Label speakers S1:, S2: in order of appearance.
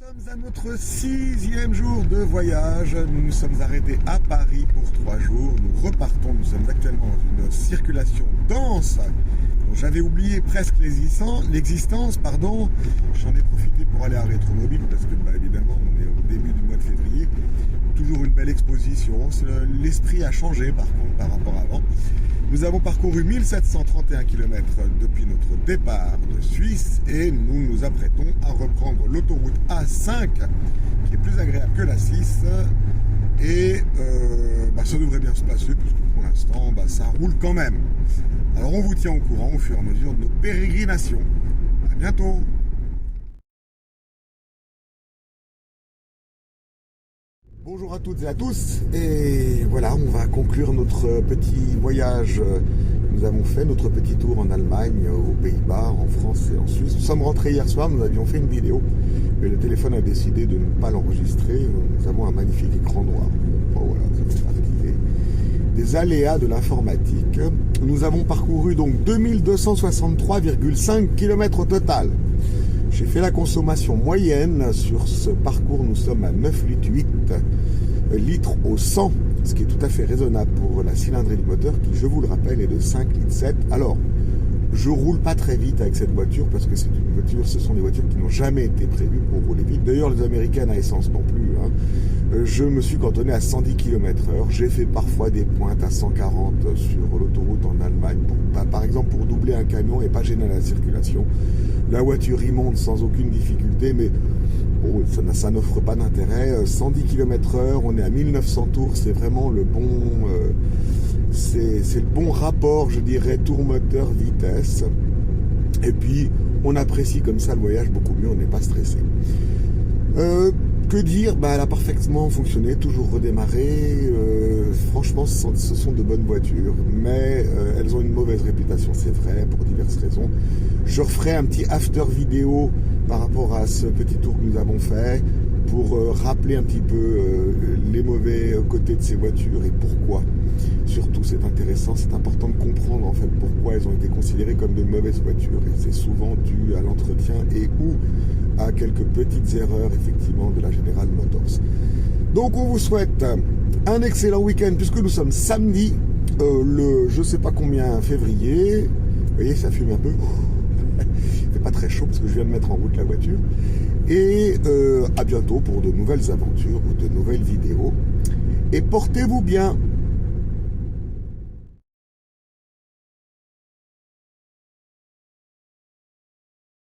S1: Nous sommes à notre 6e jour de voyage. Nous nous sommes arrêtés à Paris pour 3 jours. Nous repartons. Nous sommes actuellement dans une circulation dense dont j'avais oublié presque l'existence. J'en ai profité pour aller à Rétromobile parce que, évidemment, on est au début du mois de février. Toujours une belle exposition. L'esprit a changé par contre par rapport à avant. Nous avons parcouru 1731 km depuis notre départ de Suisse et nous nous apprêtons à reprendre l'autoroute A5 qui est plus agréable que la 6 et ça devrait bien se passer puisque pour l'instant ça roule quand même. Alors on vous tient au courant au fur et à mesure de nos pérégrinations. À bientôt. Bonjour à toutes et à tous, et voilà, on va conclure notre petit voyage. Nous avons fait notre petit tour en Allemagne, aux Pays-Bas, en France et en Suisse. Nous sommes rentrés hier soir, nous avions fait une vidéo, mais le téléphone a décidé de ne pas l'enregistrer. Nous avons un magnifique écran noir. Bon, voilà, ça fait partie des aléas de l'informatique. Nous avons parcouru donc 2263,5 km au total. J'ai fait la consommation moyenne sur ce parcours, nous sommes à 9,8 litres au 100, ce qui est tout à fait raisonnable pour la cylindrée du moteur qui, je vous le rappelle, est de 5,7 litres. Alors, je roule pas très vite avec cette voiture parce que c'est une voiture, ce sont des voitures qui n'ont jamais été prévues pour rouler vite. D'ailleurs, les Américaines à essence non plus. Je me suis cantonné à 110 km/h. J'ai fait parfois des pointes à 140 sur l'autoroute en Allemagne, par exemple pour doubler un camion et pas gêner la circulation. La voiture y monte sans aucune difficulté, mais bon, ça n'offre pas d'intérêt. 110 km/h, on est à 1900 tours, c'est vraiment le bon... c'est le bon rapport, je dirais, tour moteur vitesse. Et puis, on apprécie comme ça le voyage beaucoup mieux, on n'est pas stressé. Que dire, elle a parfaitement fonctionné, toujours redémarré. Franchement, ce sont de bonnes voitures, mais elles ont une mauvaise réputation, c'est vrai, pour diverses raisons. Je referai un petit after vidéo par rapport à ce petit tour que nous avons fait, pour rappeler un petit peu les mauvais côtés de ces voitures et pourquoi. Surtout, c'est intéressant, c'est important de comprendre en fait pourquoi elles ont été considérées comme de mauvaises voitures. Et c'est souvent dû à l'entretien et ou à quelques petites erreurs effectivement de la General Motors. Donc on vous souhaite un excellent week-end puisque nous sommes samedi, le je sais pas combien février. Vous voyez, ça fume un peu. C'est pas très chaud parce que je viens de mettre en route la voiture. Et à bientôt pour de nouvelles aventures ou de nouvelles vidéos. Et portez-vous bien.